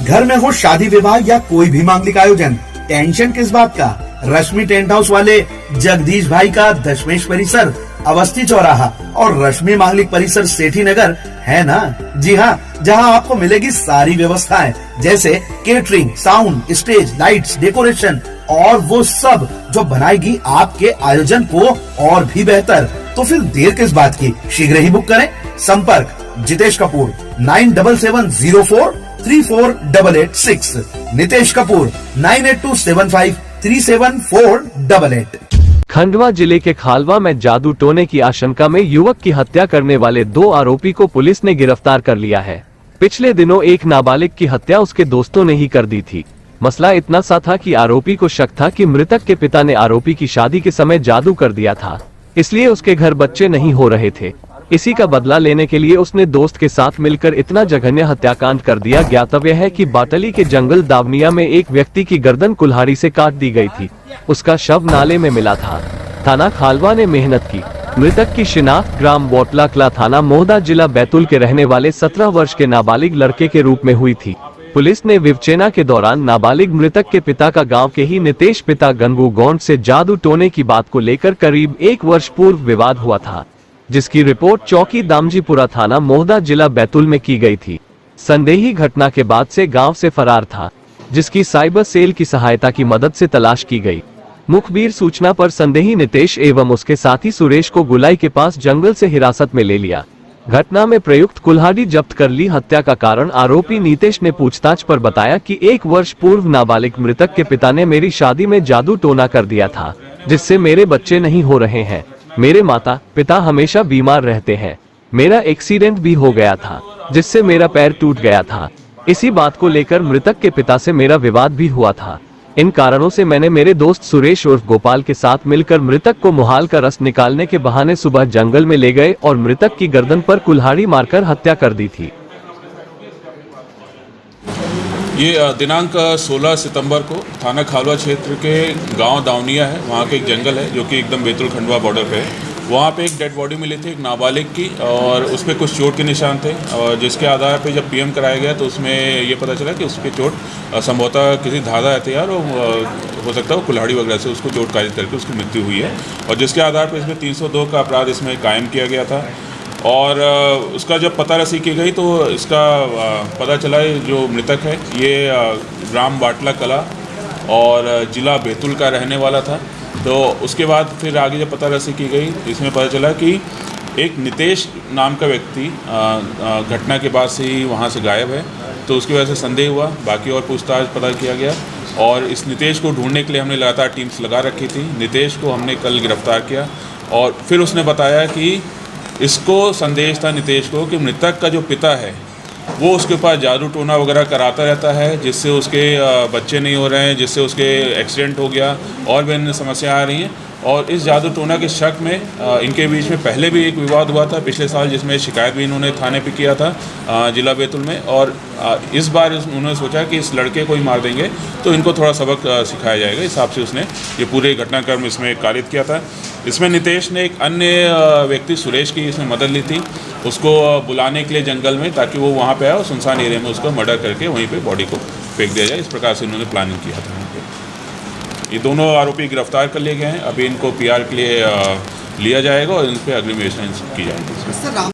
घर में हो शादी विवाह या कोई भी मांगलिक आयोजन, टेंशन किस बात का। रश्मि टेंट हाउस वाले जगदीश भाई का दशमेश परिसर, अवस्थी चौराहा और रश्मि मांगलिक परिसर सेठी नगर है ना। जी हाँ, जहाँ आपको मिलेगी सारी व्यवस्थाएं, जैसे catering, sound, stage, lights, decoration और वो सब जो बनाएगी आपके आयोजन को और भी बेहतर। तो फिर देर किस बात की, शीघ्र ही बुक करें। संपर्क जितेश कपूर 9770434886, नितेश कपूर 9827537488। खंडवा जिले के खालवा में जादू टोने की आशंका में युवक की हत्या करने वाले 2 आरोपी को पुलिस ने गिरफ्तार कर लिया है। पिछले दिनों एक नाबालिग की हत्या उसके दोस्तों ने ही कर दी थी। मसला इतना सा था कि आरोपी को शक था कि मृतक के पिता ने आरोपी की शादी के समय जादू कर दिया था, इसलिए उसके घर बच्चे नहीं हो रहे थे। इसी का बदला लेने के लिए उसने दोस्त के साथ मिलकर इतना जघन्य हत्याकांड कर दिया। ज्ञातव्य है कि बाटली के जंगल दावनिया में एक व्यक्ति की गर्दन कुल्हाड़ी से काट दी गई थी। उसका शव नाले में मिला था। थाना खालवा ने मेहनत की। मृतक की शिनाख्त ग्राम बोटला कला थाना मोहदा जिला बैतूल के रहने वाले 17 वर्ष के नाबालिग लड़के के रूप में हुई थी। पुलिस ने विवेचना के दौरान नाबालिग मृतक के पिता का गांव के ही नितेश पिता गंगू गौंड से जादू टोने की बात को लेकर करीब 1 वर्ष पूर्व विवाद हुआ था, जिसकी रिपोर्ट चौकी दामजीपुरा थाना मोहदा जिला बैतूल में की गई थी। संदेही घटना के बाद से गांव से फरार था, जिसकी साइबर सेल की सहायता की मदद से तलाश की गई। मुखबिर सूचना पर संदेही नितेश एवं उसके साथी सुरेश को गुलाई के पास जंगल से हिरासत में ले लिया। घटना में प्रयुक्त कुल्हाड़ी जब्त कर ली। हत्या का कारण आरोपी नीतेश ने पूछताछ पर बताया कि 1 वर्ष पूर्व नाबालिग मृतक के पिता ने मेरी शादी में जादू टोना कर दिया था, जिससे मेरे बच्चे नहीं हो रहे हैं। मेरे माता पिता हमेशा बीमार रहते हैं। मेरा एक्सीडेंट भी हो गया था, जिससे मेरा पैर टूट गया था। इसी बात को लेकर मृतक के पिता से मेरा विवाद भी हुआ था। इन कारणों से मैंने मेरे दोस्त सुरेश उर्फ गोपाल के साथ मिलकर मृतक को मुहाल का रस निकालने के बहाने सुबह जंगल में ले गए और मृतक की गर्दन पर कुल्हाड़ी मारकर हत्या कर दी थी। ये दिनांक 16 सितंबर को थाना खालवा क्षेत्र के गांव दावनिया है, वहाँ के एक जंगल है जो कि एकदम बैतूल खंडवा बॉर्डर पे है। वहाँ पे एक डेड बॉडी मिली थी, एक नाबालिग की, और उस पर कुछ चोट के निशान थे, और जिसके आधार पे जब पीएम कराया गया तो उसमें ये पता चला कि उसकी चोट संभवतः किसी धागा हथियार और हो सकता है कुल्हाड़ी वगैरह से उसको चोट कारित करके उसकी मृत्यु हुई है। और जिसके आधार पर इसमें 302 का अपराध इसमें कायम किया गया था। और उसका जब पता रसी की गई तो इसका पता चला जो मृतक है ये ग्राम बाटला कला और जिला बैतूल का रहने वाला था। तो उसके बाद फिर आगे जब पता रसी की गई इसमें पता चला कि एक नितेश नाम का व्यक्ति घटना के बाद से ही वहाँ से गायब है। तो उसकी वजह से संदेह हुआ, बाकी और पूछताछ पता किया गया और इस नितेश को ढूंढने के लिए हमने लगातार टीम्स लगा रखी थी। नितेश को हमने कल गिरफ्तार किया और फिर उसने बताया कि इसको संदेश था नितेश को कि मृतक का जो पिता है वो उसके पास जादू टोना वगैरह कराता रहता है, जिससे उसके बच्चे नहीं हो रहे हैं, जिससे उसके एक्सीडेंट हो गया और भी अन्य समस्या आ रही हैं। और इस जादू टोना के शक में इनके बीच में पहले भी एक विवाद हुआ था पिछले साल, जिसमें शिकायत भी इन्होंने थाने पे किया था जिला बैतूल में। और इस बार उन्होंने सोचा कि इस लड़के को ही मार देंगे तो इनको थोड़ा सबक सिखाया जाएगा, इस हिसाब से उसने ये पूरे घटनाक्रम इसमें कारित किया था। इसमें नितेश ने एक अन्य व्यक्ति सुरेश की इसमें मदद ली थी, उसको बुलाने के लिए जंगल में, ताकि वो वहाँ पे आए और सुनसान एरिया में उसको मर्डर करके वहीं पे बॉडी को फेंक दिया जाए। इस प्रकार से उन्होंने प्लानिंग किया था। ये दोनों आरोपी गिरफ्तार कर लिए गए हैं। अभी इनको पीआर के लिए लिया जाएगा और इन पर अग्रिम व्यवस्था की जाएगी।